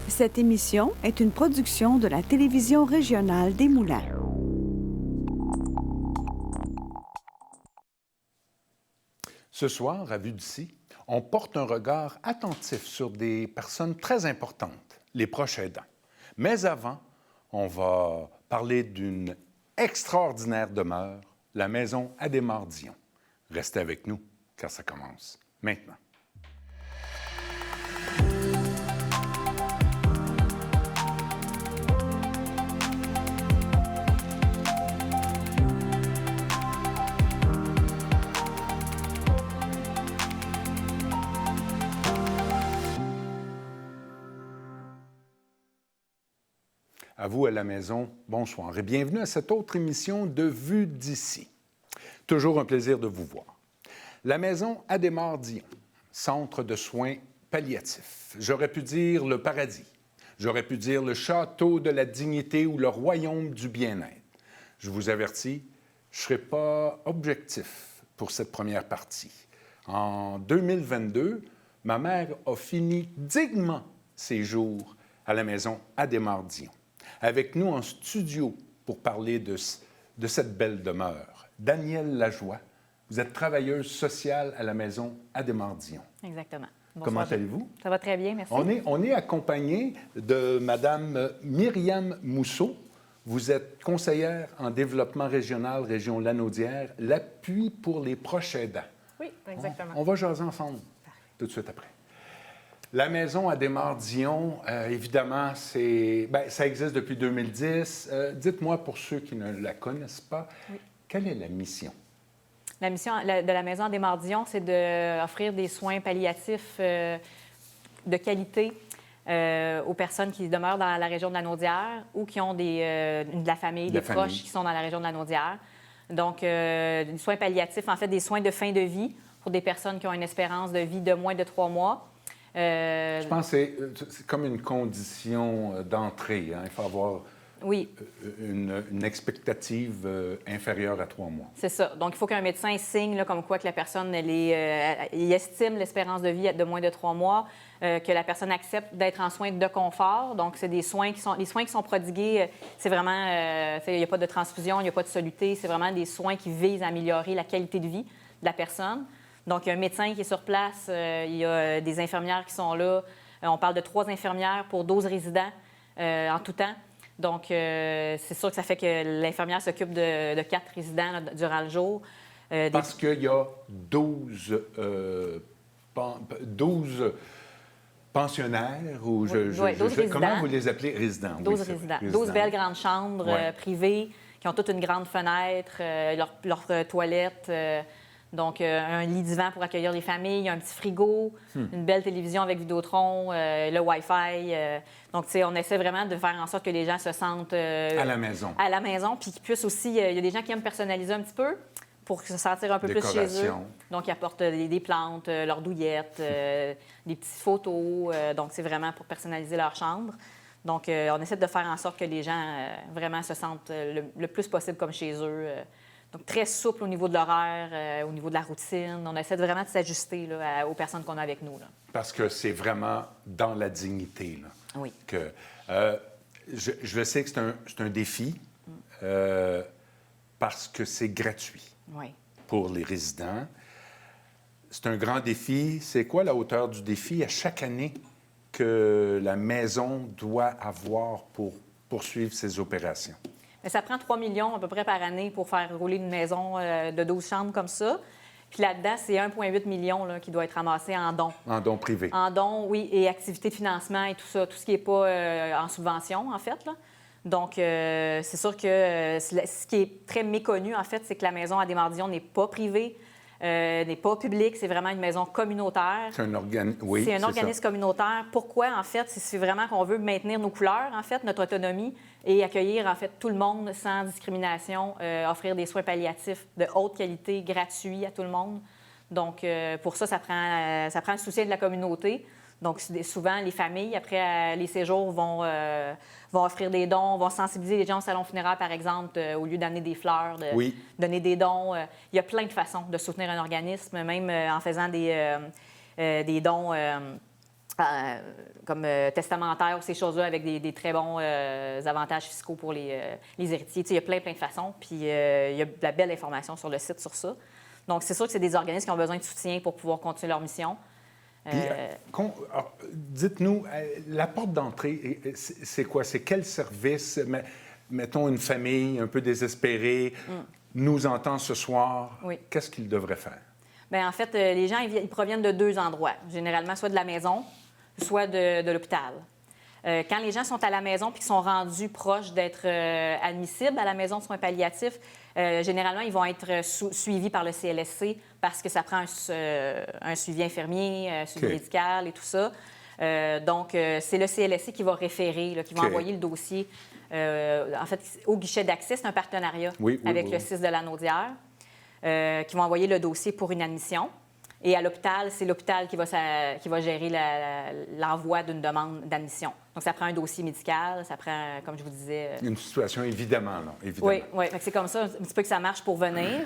Cette émission est une production de la télévision régionale des Moulins. Ce soir, à Vue d'ici, on porte un regard attentif sur des personnes très importantes, les proches aidants. Mais avant, on va parler d'une extraordinaire demeure, la maison Adhémar-Dion. Restez avec nous, car ça commence maintenant. À vous à la maison, bonsoir et bienvenue à cette autre émission de Vue d'ici. Toujours un plaisir de vous voir. La maison Adhémar-Dion, centre de soins palliatifs. J'aurais pu dire le paradis. J'aurais pu dire le château de la dignité ou le royaume du bien-être. Je vous avertis, je ne serai pas objectif pour cette première partie. En 2022, ma mère a fini dignement ses jours à la maison Adhémar-Dion. Avec nous en studio pour parler de cette belle demeure, Danielle Lajoie. Vous êtes travailleuse sociale à la maison Adhémar-Dion. Exactement. Bonsoir. Comment allez-vous? Ça va très bien, merci. On est accompagné de Mme Myriam Mousseau. Vous êtes conseillère en développement régional, région Lanaudière, l'appui pour les proches aidants. Oui, exactement. On va jaser ensemble tout de suite après. La maison Adhémar-Dion, évidemment, ça existe depuis 2010. Dites-moi, pour ceux qui ne la connaissent pas, quelle est la mission? La mission de la maison Adhémar-Dion, c'est d'offrir des soins palliatifs de qualité aux personnes qui demeurent dans la région de Lanaudière ou qui ont de la famille, des proches qui sont dans la région de Lanaudière. Donc, des soins palliatifs, en fait, des soins de fin de vie pour des personnes qui ont une espérance de vie de moins de 3 mois. Je pense que c'est comme une condition d'entrée. Hein? Il faut avoir une expectative inférieure à 3 mois. C'est ça. Donc, il faut qu'un médecin signe là, comme quoi que la personne il estime l'espérance de vie de moins de 3 mois, que la personne accepte d'être en soins de confort. Donc, c'est les soins qui sont prodigués. C'est vraiment, il n'y a pas de transfusion, il n'y a pas de soluté. C'est vraiment des soins qui visent à améliorer la qualité de vie de la personne. Donc, il y a un médecin qui est sur place, il y a des infirmières qui sont là. On parle de 3 infirmières pour 12 résidents en tout temps. Donc, c'est sûr que ça fait que l'infirmière s'occupe de 4 résidents là, durant le jour. Parce qu'il y a 12 pensionnaires ou 12 résidents. Comment vous les appelez? Résidents. 12 résidents. 12 belles grandes chambres privées qui ont toutes une grande fenêtre, leur toilette. Donc, un lit divan pour accueillir les familles, un petit frigo, une belle télévision avec Vidéotron, le Wi-Fi. Donc, tu sais, on essaie vraiment de faire en sorte que les gens se sentent... à la maison. À la maison, puis qu'ils puissent aussi... Il y a des gens qui aiment personnaliser un petit peu pour se sentir un peu plus chez eux. Donc, ils apportent des plantes, leurs douillettes, des petites photos. Donc, c'est vraiment pour personnaliser leur chambre. Donc, on essaie de faire en sorte que les gens vraiment se sentent le plus possible comme chez eux. Donc, très souple au niveau de l'horaire, au niveau de la routine. On essaie vraiment de s'ajuster là, aux personnes qu'on a avec nous. Là. Parce que c'est vraiment dans la dignité. Là, oui. Que, je sais que c'est un défi parce que c'est gratuit pour les résidents. C'est un grand défi. C'est quoi la hauteur du défi à chaque année que la maison doit avoir pour poursuivre ses opérations? Mais ça prend 3 millions à peu près par année pour faire rouler une maison de 12 chambres comme ça. Puis là-dedans, c'est 1,8 million là, qui doit être ramassé en dons. En dons privés. En dons, oui, et activités de financement et tout ça, tout ce qui n'est pas en subvention, en fait. Là. Donc, c'est sûr que ce qui est très méconnu, en fait, c'est que la maison Adhémar-Dion n'est pas privée, n'est pas publique, c'est vraiment une maison communautaire. C'est un organisme communautaire. Pourquoi, en fait? C'est vraiment qu'on veut maintenir nos couleurs, en fait, notre autonomie et accueillir, en fait, tout le monde sans discrimination, offrir des soins palliatifs de haute qualité, gratuits à tout le monde. Donc, pour ça, ça prend le soutien de la communauté. Donc, souvent, les familles, après les séjours, vont offrir des dons, vont sensibiliser les gens au salon funéraire, par exemple, au lieu d'amener des fleurs, donner des dons. Il y a plein de façons de soutenir un organisme, même en faisant des dons comme testamentaire ou ces choses-là avec des très bons avantages fiscaux pour les héritiers. Il y a plein de façons. Puis il y a de la belle information sur le site sur ça. Donc, c'est sûr que c'est des organismes qui ont besoin de soutien pour pouvoir continuer leur mission. Alors, dites-nous, la porte d'entrée, c'est quoi? C'est quel service? Mettons une famille un peu désespérée nous entend ce soir. Oui. Qu'est-ce qu'ils devraient faire? Bien, en fait, les gens ils proviennent de 2 endroits, généralement soit de la maison, soit de l'hôpital. Quand les gens sont à la maison et qu'ils sont rendus proches d'être admissibles à la maison de soins palliatifs, généralement, ils vont être suivis par le CLSC parce que ça prend un suivi infirmier, un suivi médical et tout ça. Donc, c'est le CLSC qui va référer, là, qui va envoyer le dossier. En fait, au guichet d'accès, c'est un partenariat avec le CIS de la Naudière qui va envoyer le dossier pour une admission. Et à l'hôpital, c'est l'hôpital qui va gérer l'envoi d'une demande d'admission. Donc, ça prend un dossier médical, ça prend, comme je vous disais... Une situation, évidemment, non? Évidemment. Oui. C'est comme ça un petit peu que ça marche pour venir.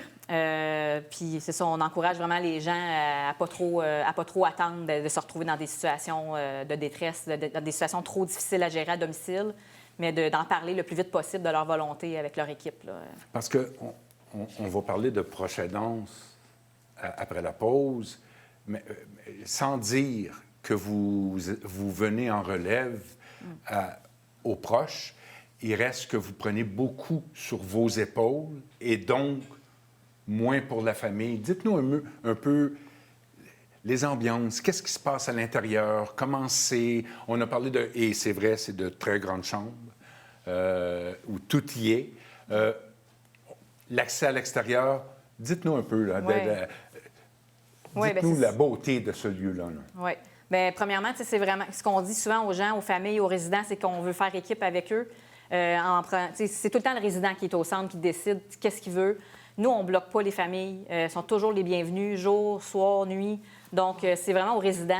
Puis, c'est ça, on encourage vraiment les gens à pas trop attendre de se retrouver dans des situations de détresse, dans des situations trop difficiles à gérer à domicile, mais d'en parler le plus vite possible de leur volonté avec leur équipe, là. Parce qu'on va parler de proche aidance après la pause, mais sans dire que vous venez en relève aux proches, il reste que vous prenez beaucoup sur vos épaules et donc moins pour la famille. Dites-nous un peu les ambiances, qu'est-ce qui se passe à l'intérieur, comment c'est... On a parlé de... Et c'est vrai, c'est de très grandes chambres où tout y est. L'accès à l'extérieur, dites-nous un peu, là, dites-nous la beauté de ce lieu-là. Oui. Bien, premièrement, c'est vraiment ce qu'on dit souvent aux gens, aux familles, aux résidents, c'est qu'on veut faire équipe avec eux. C'est tout le temps le résident qui est au centre, qui décide qu'est-ce qu'il veut. Nous, on ne bloque pas les familles. Ils sont toujours les bienvenus, jour, soir, nuit. Donc, c'est vraiment aux résidents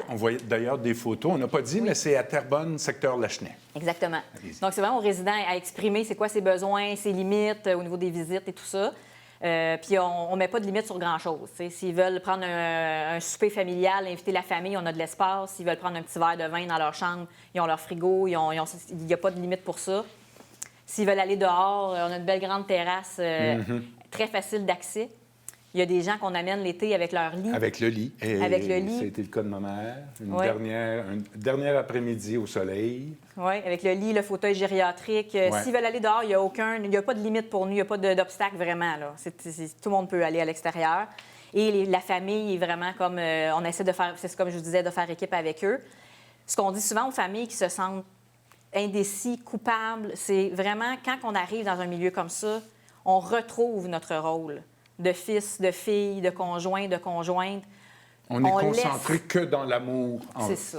On voit d'ailleurs des photos. On n'a pas dit, mais c'est à Terrebonne, secteur Lachenay. Exactement. Donc, c'est vraiment aux résidents à exprimer c'est quoi ses besoins, ses limites au niveau des visites et tout ça. Puis on ne met pas de limite sur grand-chose. S'ils veulent prendre un souper familial, inviter la famille, on a de l'espace. S'ils veulent prendre un petit verre de vin dans leur chambre, ils ont leur frigo, il n'y a pas de limite pour ça. S'ils veulent aller dehors, on a une belle grande terrasse, très facile d'accès. Il y a des gens qu'on amène l'été avec leur lit. Avec le lit. Avec le lit. C'était le cas de ma mère. Une dernière après-midi au soleil. Oui, avec le lit, le fauteuil gériatrique. S'ils veulent aller dehors, il n'y a pas de limite pour nous. Il n'y a pas d'obstacle vraiment, là. Tout le monde peut aller à l'extérieur. Et la famille est vraiment comme... on essaie de faire, c'est comme je vous disais, de faire équipe avec eux. Ce qu'on dit souvent aux familles qui se sentent indécis, coupables, c'est vraiment quand on arrive dans un milieu comme ça, on retrouve notre rôle de fils, de fille, de conjoint, de conjointe. On est concentré que dans l'amour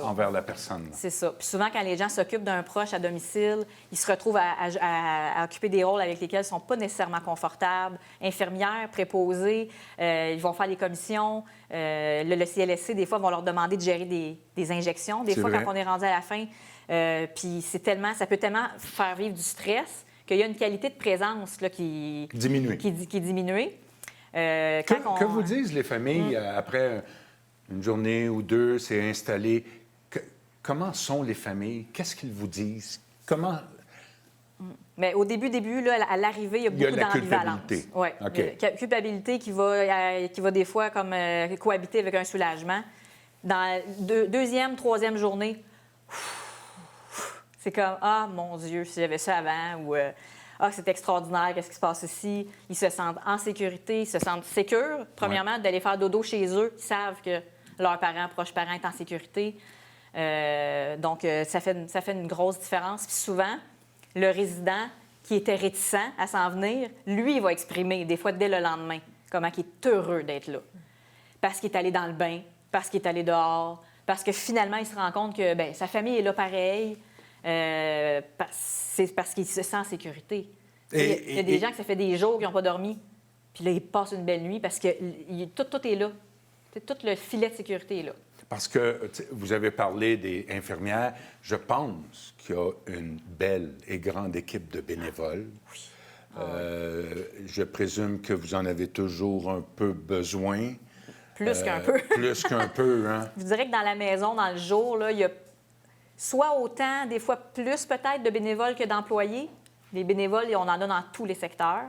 envers la personne. C'est ça. Puis souvent, quand les gens s'occupent d'un proche à domicile, ils se retrouvent à occuper des rôles avec lesquels ils ne sont pas nécessairement confortables. Infirmières, préposées, ils vont faire des commissions. Le CLSC, des fois, vont leur demander de gérer des injections. Des fois, quand on est rendu à la fin, puis ça peut tellement faire vivre du stress qu'il y a une qualité de présence là, qui est diminuée. Que vous disent les familles après une journée ou deux, c'est installé? Comment sont les familles? Qu'est-ce qu'ils vous disent? Comment... Bien, au début, là, à l'arrivée, il y a beaucoup d'ambivalence. Oui, culpabilité qui va des fois comme cohabiter avec un soulagement. Dans deuxième, troisième journée, c'est comme « Ah, mon Dieu, si j'avais ça avant » ou « Ah, c'est extraordinaire, qu'est-ce qui se passe ici? » Ils se sentent en sécurité, ils se sentent sécures. Premièrement, d'aller faire dodo chez eux, ils savent que leurs parents, proches parents est en sécurité. Donc, ça fait une grosse différence. Puis souvent, le résident qui était réticent à s'en venir, lui, il va exprimer, des fois dès le lendemain, comment il est heureux d'être là. Parce qu'il est allé dans le bain, parce qu'il est allé dehors, parce que finalement, il se rend compte que bien, sa famille est là pareil. C'est parce qu'il se sent en sécurité. Il y a des gens que ça fait des jours qu'ils n'ont pas dormi, puis là, ils passent une belle nuit parce que tout est là. Tout le filet de sécurité est là. Parce que vous avez parlé des infirmières. Je pense qu'il y a une belle et grande équipe de bénévoles. Oui. Je présume que vous en avez toujours un peu besoin. Plus qu'un peu. Plus qu'un peu, hein? Je dirais que dans la maison, dans le jour, là, il y a soit autant, des fois plus peut-être de bénévoles que d'employés. Les bénévoles, on en a dans tous les secteurs.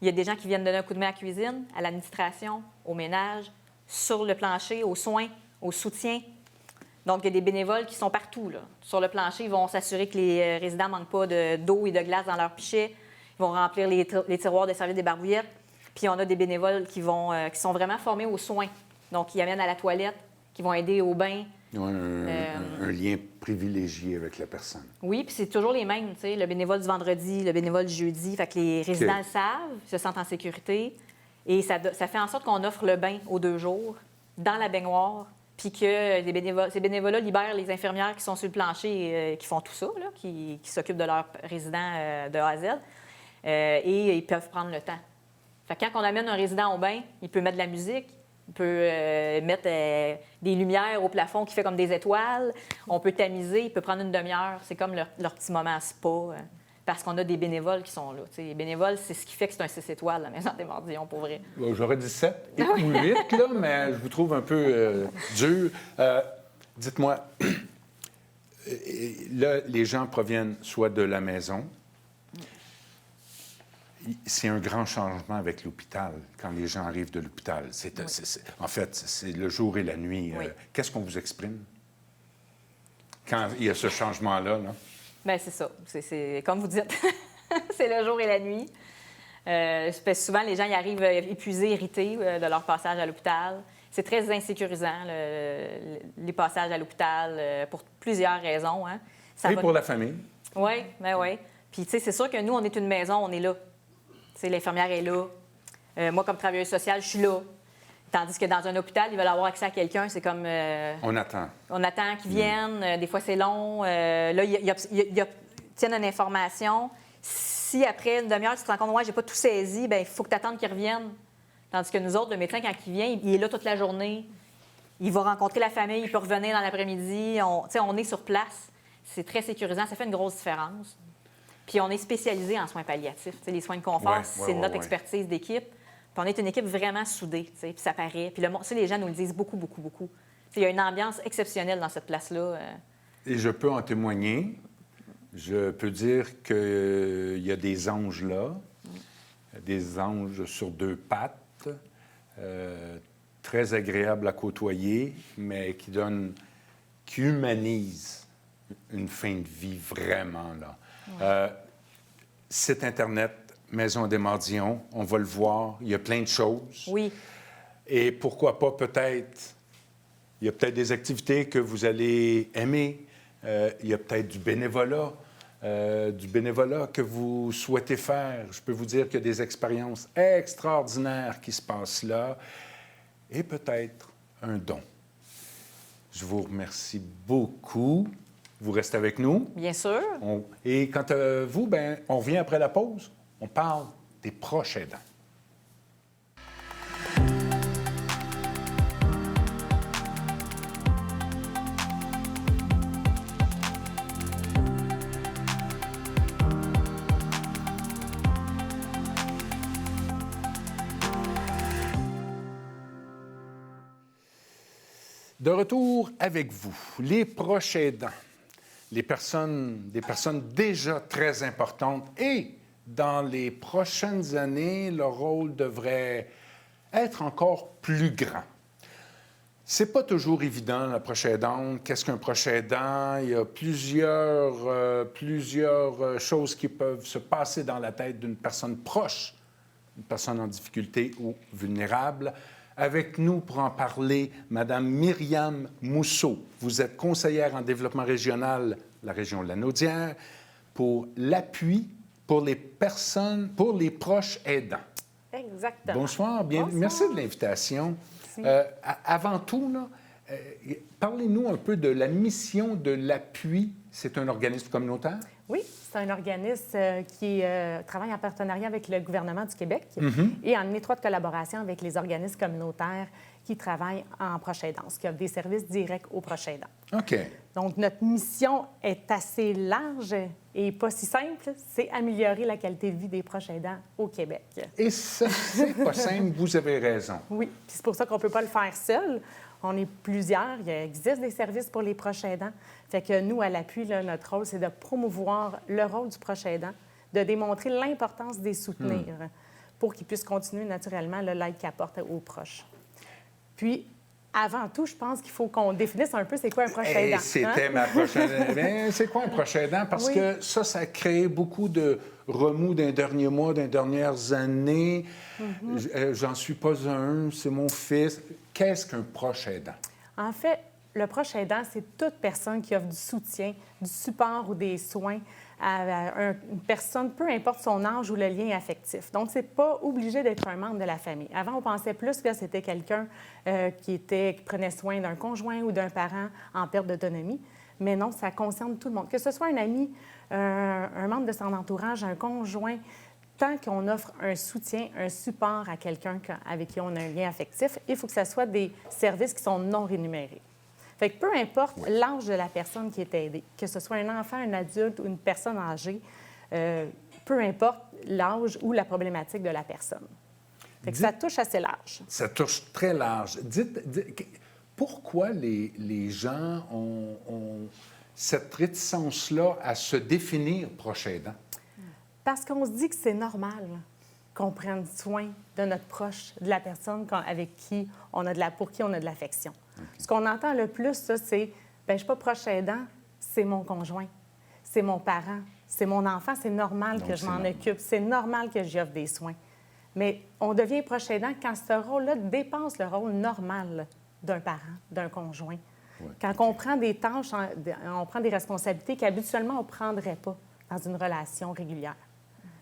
Il y a des gens qui viennent donner un coup de main à la cuisine, à l'administration, au ménage, sur le plancher, aux soins, au soutien. Donc, il y a des bénévoles qui sont partout, là. Sur le plancher, ils vont s'assurer que les résidents ne manquent pas d'eau et de glace dans leur pichet. Ils vont remplir les tiroirs de service des barbouillettes. Puis, on a des bénévoles qui sont vraiment formés aux soins. Donc, qui amènent à la toilette, qui vont aider au bain. Ils ont un lien privilégié avec la personne. Oui, puis c'est toujours les mêmes, tu sais, le bénévole du vendredi, le bénévole du jeudi. Fait que les résidents le savent, se sentent en sécurité. Et ça fait en sorte qu'on offre le bain aux 2 jours, dans la baignoire, puis que ces bénévoles-là libèrent les infirmières qui sont sur le plancher et qui font tout ça, là, qui s'occupent de leurs résidents de A à Z. Et ils peuvent prendre le temps. Fait que quand on amène un résident au bain, il peut mettre de la musique, il peut mettre des lumières au plafond qui fait comme des étoiles. On peut tamiser, il peut prendre une demi-heure. C'est comme leur petit moment spa, parce qu'on a des bénévoles qui sont là. T'sais, les bénévoles, c'est ce qui fait que c'est un 6 étoiles, la Maison des Mordillons, pour vrai. Bon, j'aurais dit 7 ou 8, là, mais je vous trouve un peu dur. Dites-moi, là, les gens proviennent soit de la maison. C'est un grand changement avec l'hôpital, quand les gens arrivent de l'hôpital. En fait, c'est le jour et la nuit. Oui. Qu'est-ce qu'on vous exprime quand il y a ce changement-là? Là? Bien, c'est ça. C'est comme vous dites, c'est le jour et la nuit. Souvent, les gens y arrivent épuisés, irrités de leur passage à l'hôpital. C'est très insécurisant, les passages à l'hôpital, pour plusieurs raisons. Hein. Et pour la famille? Oui, bien oui. Puis, tu sais, c'est sûr que nous, on est une maison, on est là. Tu sais, l'infirmière est là. Moi, comme travailleuse sociale, je suis là. Tandis que dans un hôpital, ils veulent avoir accès à quelqu'un, c'est comme... On attend. On attend qu'ils viennent. Des fois, c'est long. Là, ils obtiennent une information. Si après une demi-heure, tu te rends compte, ouais, j'ai pas tout saisi, bien, il faut que tu attendes qu'ils reviennent. Tandis que nous autres, le médecin, quand il vient, il est là toute la journée. Il va rencontrer la famille, il peut revenir dans l'après-midi. On est sur place. C'est très sécurisant. Ça fait une grosse différence. Puis on est spécialisé en soins palliatifs. T'sais, les soins de confort, c'est notre expertise d'équipe. Puis on est une équipe vraiment soudée, puis ça paraît. Puis les gens nous le disent beaucoup, beaucoup, beaucoup. Il y a une ambiance exceptionnelle dans cette place-là. Et je peux en témoigner. Je peux dire qu'il y a des anges là, des anges sur 2 pattes, très agréables à côtoyer, mais qui humanisent une fin de vie vraiment, là. Site Internet, Maison des Mordillons, on va le voir, il y a plein de choses. Oui. Et pourquoi pas, peut-être, il y a peut-être des activités que vous allez aimer, il y a peut-être du bénévolat que vous souhaitez faire. Je peux vous dire qu'il y a des expériences extraordinaires qui se passent là, et peut-être un don. Je vous remercie beaucoup. Vous restez avec nous. Bien sûr. Et quant à vous, bien, on revient après la pause. On parle des proches aidants. De retour avec vous, les proches aidants. Des personnes déjà très importantes, et dans les prochaines années, leur rôle devrait être encore plus grand. C'est pas toujours évident, la proche aidante. Qu'est-ce qu'un proche aidant? Il y a plusieurs choses qui peuvent se passer dans la tête d'une personne proche, une personne en difficulté ou vulnérable. Avec nous pour en parler, Mme Myriam Mousseau. Vous êtes conseillère en développement régional de la région de Lanaudière pour l'appui pour les proches aidants. Exactement. Bonsoir, bienvenue. Merci de l'invitation. Merci. Avant tout, là, Parlez-nous un peu de la mission de l'Appui. C'est un organisme communautaire? Oui, c'est un organisme qui travaille en partenariat avec le gouvernement du Québec et en étroite collaboration avec les organismes communautaires qui travaillent en proche aidance, qui offrent des services directs aux proches aidants. OK. Donc, notre mission est assez large et pas si simple, c'est améliorer la qualité de vie des proches aidants au Québec. Et ça, c'est pas simple, vous avez raison. Oui, puis c'est pour ça qu'on ne peut pas le faire seul. On est plusieurs. Il existe des services pour les proches aidants. Fait que nous, à l'Appui, là, notre rôle, c'est de promouvoir le rôle du proche aidant, de démontrer l'importance des soutenir pour qu'ils puissent continuer naturellement l'aide qu'ils apportent aux proches. Puis, avant tout, je pense qu'il faut qu'on définisse un peu c'est quoi un proche aidant. C'était ma prochaine... Bien, c'est quoi un proche aidant? Parce que ça a créé beaucoup de remous d'un dernier mois, d'un dernières années. J'en suis pas un, c'est mon fils. Qu'est-ce qu'un proche aidant? En fait, le proche aidant, c'est toute personne qui offre du soutien, du support ou des soins à une personne, peu importe son âge ou le lien affectif. Donc, c'est pas obligé d'être un membre de la famille. Avant, on pensait plus que c'était quelqu'un qui prenait soin d'un conjoint ou d'un parent en perte d'autonomie. Mais non, ça concerne tout le monde. Que ce soit un ami, un membre de son entourage, un conjoint, tant qu'on offre un soutien, un support à quelqu'un avec qui on a un lien affectif, il faut que ce soit des services qui sont non rémunérés. Fait que peu importe l'âge de la personne qui est aidée, que ce soit un enfant, un adulte ou une personne âgée, peu importe l'âge ou la problématique de la personne. Fait que ça touche assez large. Ça touche très large. Dites pourquoi les gens ont cette réticence-là à se définir proche aidant? Parce qu'on se dit que c'est normal qu'on prenne soin de notre proche, de la personne avec qui on a pour qui on a de l'affection. Okay. Ce qu'on entend le plus, ça, c'est « bien, je ne suis pas proche aidant, c'est mon conjoint, c'est mon parent, c'est mon enfant, c'est normal que je m'en occupe, c'est normal que j'y offre des soins. » Mais on devient proche aidant quand ce rôle-là dépasse le rôle normal d'un parent, d'un conjoint. Ouais. Quand on prend des tâches, on prend des responsabilités qu'habituellement on ne prendrait pas dans une relation régulière.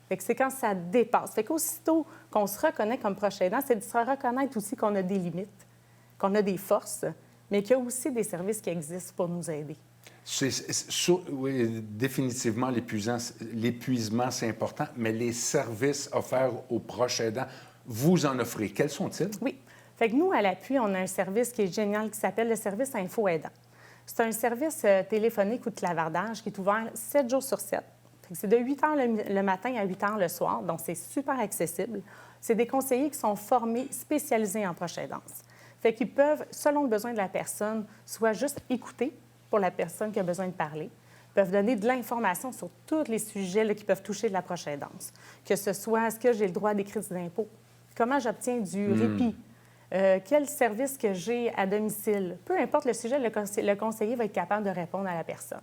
Fait que c'est quand ça dépasse. Fait qu'aussitôt qu'on se reconnaît comme proche aidant, c'est de se reconnaître aussi qu'on a des limites, qu'on a des forces, mais qu'il y a aussi des services qui existent pour nous aider. Oui, définitivement, l'épuisement, c'est important, mais les services offerts aux proches aidants, vous en offrez. Quels sont-ils? Oui. Fait que nous, à l'Appui, on a un service qui est génial qui s'appelle le service Info Aidant. C'est un service téléphonique ou de clavardage qui est ouvert 7 jours sur 7. C'est de 8 h le matin à 8 h le soir, donc c'est super accessible. C'est des conseillers qui sont formés, spécialisés en proche aidance. Fait qu'ils peuvent, selon le besoin de la personne, soit juste écouter pour la personne qui a besoin de parler, peuvent donner de l'information sur tous les sujets là, qui peuvent toucher de la proche aidance. Que ce soit, est-ce que j'ai le droit des crédits d'impôt? Comment j'obtiens du répit? Quel service que j'ai à domicile? Peu importe le sujet, le conseiller va être capable de répondre à la personne.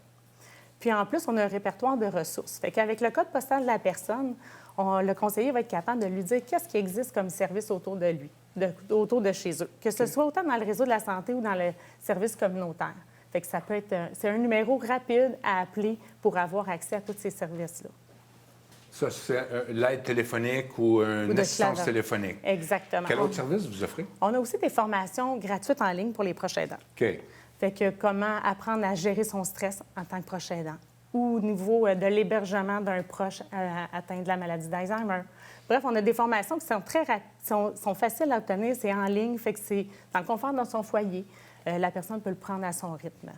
Puis en plus, on a un répertoire de ressources. Fait qu'avec le code postal de la personne, le conseiller va être capable de lui dire qu'est-ce qui existe comme service autour de lui, autour de chez eux, que ce soit autant dans le réseau de la santé ou dans le service communautaire. Fait que ça peut être, c'est un numéro rapide à appeler pour avoir accès à tous ces services-là. Ça, c'est l'aide téléphonique ou une assistance téléphonique. Exactement. Quel autre service vous offrez? On a aussi des formations gratuites en ligne pour les proches aidants. OK. Fait que comment apprendre à gérer son stress en tant que proche aidant ou au niveau de l'hébergement d'un proche atteint de la maladie d'Alzheimer. Bref, on a des formations qui sont sont faciles à obtenir, c'est en ligne, fait que c'est dans le confort de son foyer. La personne peut le prendre à son rythme.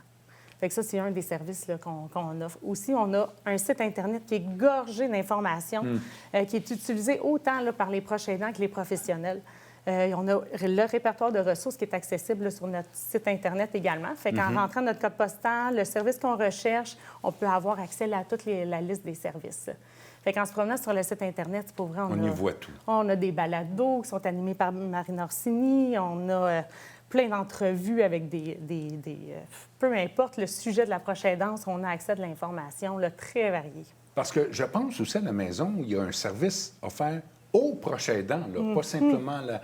Fait que ça, c'est un des services qu'on offre. Aussi, on a un site Internet qui est gorgé d'informations, qui est utilisé autant là, par les proches aidants que les professionnels. On a le répertoire de ressources qui est accessible là, sur notre site Internet également. Fait qu'en rentrant notre code postal, le service qu'on recherche, on peut avoir accès là, à toute la liste des services. Fait qu'en se promenant sur le site Internet, c'est pour vrai, on y voit tout. On a des balados qui sont animés par Marine Orsini. On a plein d'entrevues avec peu importe le sujet de la proche aidance, on a accès à de l'information là, très variée. Parce que je pense aussi à la maison, il y a un service offert aux proches aidants, là, pas simplement la...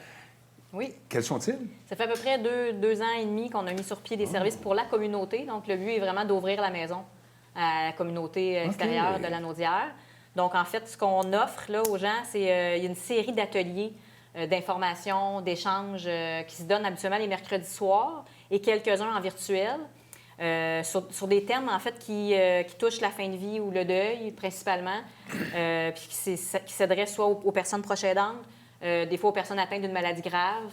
Oui. Quels sont-ils? Ça fait à peu près 2 ans et demi qu'on a mis sur pied des services pour la communauté. Donc, le but est vraiment d'ouvrir la maison à la communauté extérieure de la Naudière. Donc, en fait, ce qu'on offre là, aux gens, c'est il y a une série d'ateliers d'informations, d'échanges qui se donnent habituellement les mercredis soirs et quelques-uns en virtuel. Sur des thèmes, en fait, qui touchent la fin de vie ou le deuil, principalement, puis qui s'aideraient soit aux personnes proches aidantes, des fois aux personnes atteintes d'une maladie grave,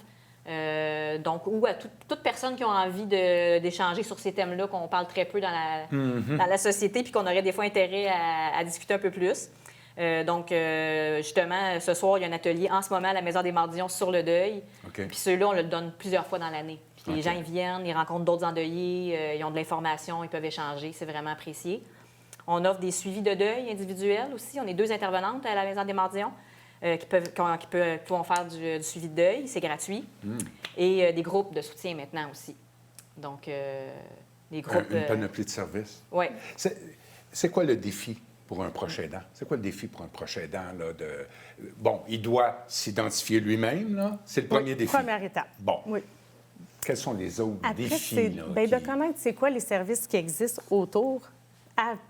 ou à toute personne qui a envie d'échanger sur ces thèmes-là, qu'on parle très peu dans la société, puis qu'on aurait des fois intérêt à discuter un peu plus. Justement, ce soir, il y a un atelier en ce moment à la Maison des Mardillons sur le deuil. OK. Puis ceux-là, on le donne plusieurs fois dans l'année. Puis les gens, ils viennent, ils rencontrent d'autres endeuillés, ils ont de l'information, ils peuvent échanger. C'est vraiment apprécié. On offre des suivis de deuil individuels aussi. On est 2 intervenantes à la Maison des Mardillons qui vont faire du suivi de deuil. C'est gratuit. Et des groupes de soutien maintenant aussi. Donc, des groupes... Une panoplie de services. Oui. C'est quoi le défi pour un proche aidant? C'est quoi le défi pour un proche aidant? Bon, il doit s'identifier lui-même, là. C'est le premier défi. Première étape. Bon. Oui. Quels sont les autres Après, défis? de connaître c'est quoi les services qui existent autour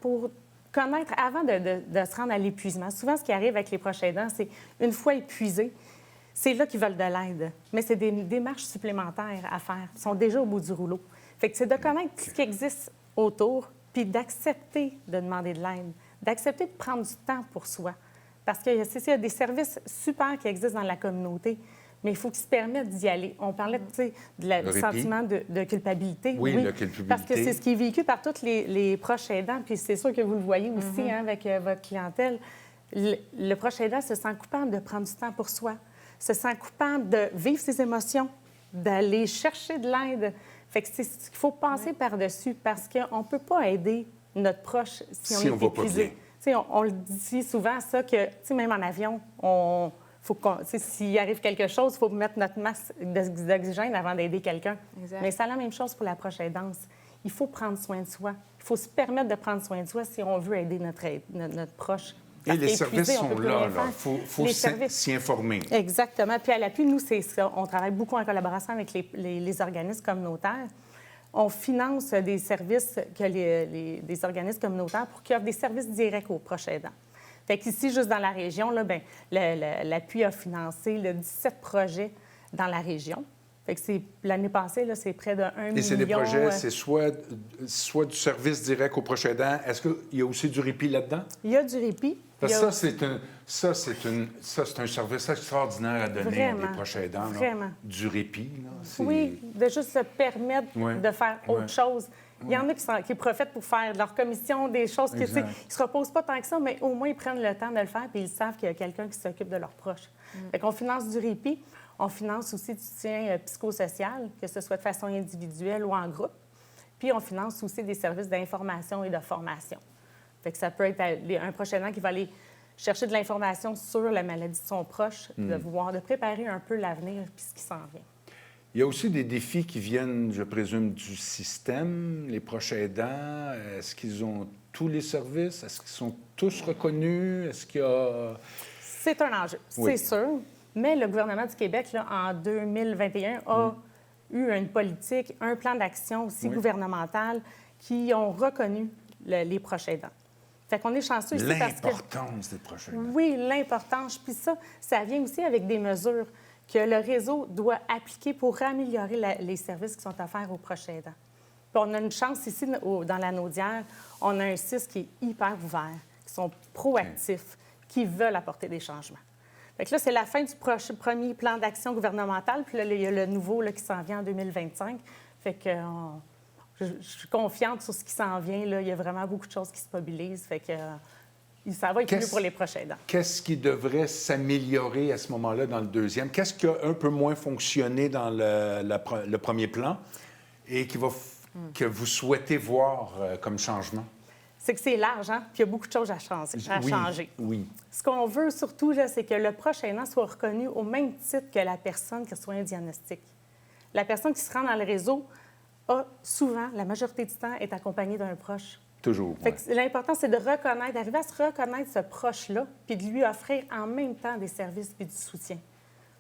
pour connaître avant de se rendre à l'épuisement. Souvent, ce qui arrive avec les proches aidants, c'est une fois épuisés, c'est là qu'ils veulent de l'aide. Mais c'est des démarches supplémentaires à faire. Ils sont déjà au bout du rouleau. Fait que c'est de connaître ce qui existe autour, puis d'accepter de demander de l'aide, d'accepter de prendre du temps pour soi. Parce qu'il y a des services super qui existent dans la communauté, mais il faut qu'ils se permettent d'y aller. On parlait, du sentiment de culpabilité. Oui, la culpabilité. Parce que c'est ce qui est vécu par tous les proches aidants, puis c'est sûr que vous le voyez aussi avec votre clientèle. Le proche aidant se sent coupable de prendre du temps pour soi, se sent coupable de vivre ses émotions, d'aller chercher de l'aide. Fait que c'est ce qu'il faut passer par-dessus, parce qu'on ne peut pas aider notre proche si on est épuisé. On le dit souvent, ça, que même en avion, s'il arrive quelque chose, il faut mettre notre masque d'oxygène avant d'aider quelqu'un. Exact. Mais c'est la même chose pour la proche aidance. Il faut prendre soin de soi. Il faut se permettre de prendre soin de soi si on veut aider notre proche. Et les services sont là. Il faut s'y informer. Exactement. Puis à l'appui, nous, c'est ça. On travaille beaucoup en collaboration avec les organismes communautaires. On finance des services des organismes communautaires pour qu'ils offrent des services directs aux proches aidants. Fait qu'ici, juste dans la région, là, l'appui a financé 17 projets dans la région. Fait que l'année passée, là, c'est près de 1 million. Et c'est des projets, c'est soit du service direct aux proches aidants. Est-ce qu'il y a aussi du répit là-dedans? Il y a du répit. Parce que ça, c'est un service extraordinaire à donner à des proches aidants. Vraiment. Du répit. Oui, de juste se permettre de faire autre chose. Il y en a qui profitent pour faire de leur commission, des choses qui ne se reposent pas tant que ça, mais au moins ils prennent le temps de le faire puis ils savent qu'il y a quelqu'un qui s'occupe de leurs proches. Fait qu'on finance du répit. On finance aussi du soutien psychosocial, que ce soit de façon individuelle ou en groupe. Puis on finance aussi des services d'information et de formation. Fait que ça peut être un proche aidant qui va aller chercher de l'information sur la maladie de son proche, de préparer un peu l'avenir puis ce qui s'en vient. Il y a aussi des défis qui viennent, je présume, du système. Les proches aidants, est-ce qu'ils ont tous les services? Est-ce qu'ils sont tous reconnus? Est-ce qu'il y a... C'est un enjeu, c'est sûr. Mais le gouvernement du Québec, là, en 2021, a eu une politique, un plan d'action aussi gouvernemental qui ont reconnu les proches aidants. Fait qu'on est chanceux ici parce que... L'importance des proches aidants. Oui, l'importance. Puis ça vient aussi avec des mesures que le réseau doit appliquer pour améliorer les services qui sont offerts aux proches aidants. Puis on a une chance ici, dans la Naudière, on a un CIS qui est hyper ouvert, qui sont proactifs, qui veulent apporter des changements. Fait que là, c'est la fin du premier plan d'action gouvernemental, puis là, il y a le nouveau qui s'en vient en 2025. Fait que je suis confiante sur ce qui s'en vient. Là. Il y a vraiment beaucoup de choses qui se mobilisent. Fait que ça va être mieux pour les proches aidants. Qu'est-ce qui devrait s'améliorer à ce moment-là dans le deuxième? Qu'est-ce qui a un peu moins fonctionné dans le premier plan et que vous souhaitez voir comme changement? C'est que c'est large, hein? Puis il y a beaucoup de choses à changer. Oui. Ce qu'on veut surtout, là, c'est que le proche aidant soit reconnu au même titre que la personne qui reçoit un diagnostic. La personne qui se rend dans le réseau souvent, la majorité du temps, est accompagnée d'un proche. Toujours. Fait que l'important, c'est d'arriver à se reconnaître ce proche-là, puis de lui offrir en même temps des services puis du soutien,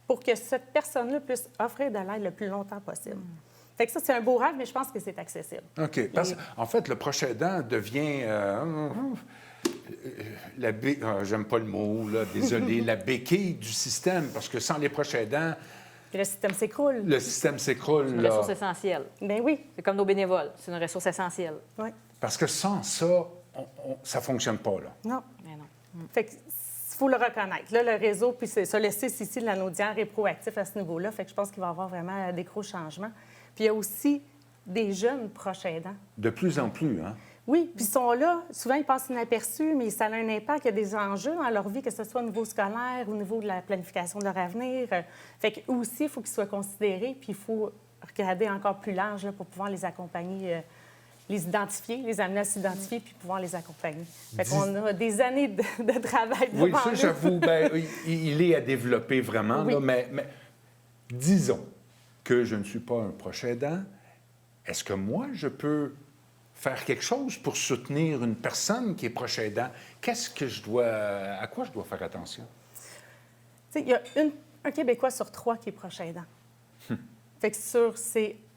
pour que cette personne-là puisse offrir de l'aide le plus longtemps possible. Fait que ça, c'est un beau rêve, mais je pense que c'est accessible. OK. Parce qu'en fait, le proche aidant devient... j'aime pas le mot, là, désolé, la béquille du système, parce que sans les proches aidants, Puis le système s'écroule. le système s'écroule. C'est une là. ressource essentielle. Bien oui. C'est comme nos bénévoles. C'est une ressource essentielle. Oui. Parce que sans ça, ça ne fonctionne pas. Là. Non. Mais non. Fait que faut le reconnaître. Là, le réseau, puis c'est ça, le CIS ici de la Naudière est proactif à ce niveau-là. Fait que je pense qu'il va y avoir vraiment des gros changements. Puis il y a aussi des jeunes proches aidants. De plus en plus, hein? Oui, puis ils sont là. Souvent, ils passent inaperçus, mais ça a un impact. Il y a des enjeux dans leur vie, que ce soit au niveau scolaire, au niveau de la planification de leur avenir. Fait que aussi, il faut qu'ils soient considérés, puis il faut regarder encore plus large là, pour pouvoir les accompagner, les identifier, les amener à s'identifier, puis pouvoir les accompagner. Fait qu'on a des années de travail devant Oui, ça, nous. j'avoue, ben, il est à développer vraiment, Oui. là, mais disons que je ne suis pas un proche aidant. Est-ce que moi, je peux faire quelque chose pour soutenir une personne qui est proche aidant? À quoi je dois faire attention? Tu sais, il y a un Québécois sur 3 qui est proche aidant. Fait que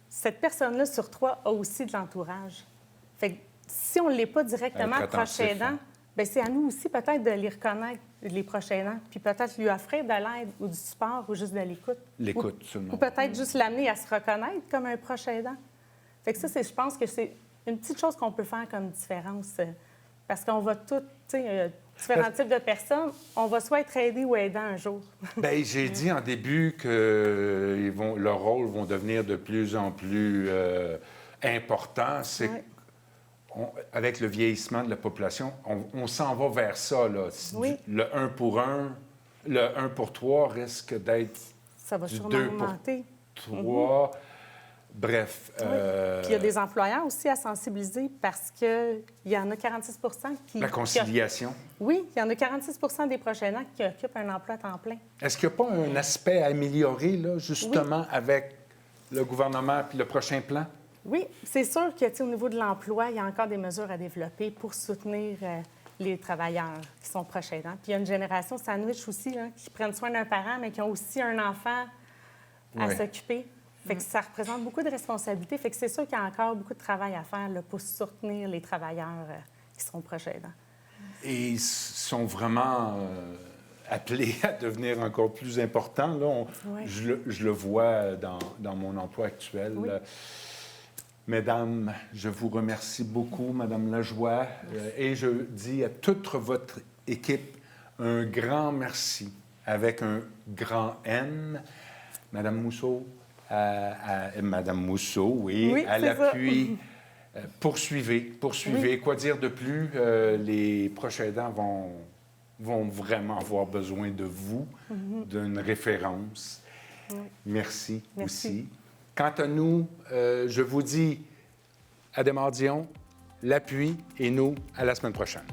cette personne-là sur 3 a aussi de l'entourage. Fait que si on ne l'est pas directement Être proche attentif, aidant, hein. bien, c'est à nous aussi peut-être de les reconnaître, les proches aidants, puis peut-être lui offrir de l'aide ou du support ou juste de l'écoute. L'écoute seulement. Ou peut-être juste l'amener à se reconnaître comme un proche aidant. Fait que ça, je pense que c'est une petite chose qu'on peut faire comme différence. Parce qu'on va tous, tu sais, différents types de personnes, on va soit être aidé ou aidant un jour. Bien, j'ai dit en début que leurs rôles vont devenir de plus en plus importants. C'est Oui. avec le vieillissement de la population, on s'en va vers ça. Là. Oui. Le 1 pour 1, le 1 pour 3 risque d'être Ça va du sûrement 2 pour augmenter. 3. Bref. Oui. Puis il y a des employeurs aussi à sensibiliser parce qu'il y en a 46 qui... La conciliation. Oui, il y en a 46 des proches aidants qui occupent un emploi à temps plein. Est-ce qu'il n'y a pas un aspect à améliorer, là, justement, avec le gouvernement puis le prochain plan? Oui, c'est sûr que, tu sais, au niveau de l'emploi, il y a encore des mesures à développer pour soutenir les travailleurs qui sont proches aidants. Puis il y a une génération sandwich aussi, là, qui prennent soin d'un parent, mais qui ont aussi un enfant à Ouais. s'occuper. Fait que ça représente beaucoup de responsabilités. Fait que c'est sûr qu'il y a encore beaucoup de travail à faire là, pour soutenir les travailleurs qui sont proches aidants. Et ils sont vraiment appelés à devenir encore plus importants. Là, Oui. je le vois dans mon emploi actuel. Oui. Mesdames, je vous remercie beaucoup, Madame Lajoie, et je dis à toute votre équipe un grand merci avec un grand N. Madame Mousseau, Madame Mousseau, oui, Oui, à c'est ça. l'appui. Poursuivez. Oui. Quoi dire de plus? Les proches aidants vont vraiment avoir besoin de vous, d'une référence. Oui. Merci Merci. aussi. Quant à nous, je vous dis à Desmordions, l'appui et nous, à la semaine prochaine.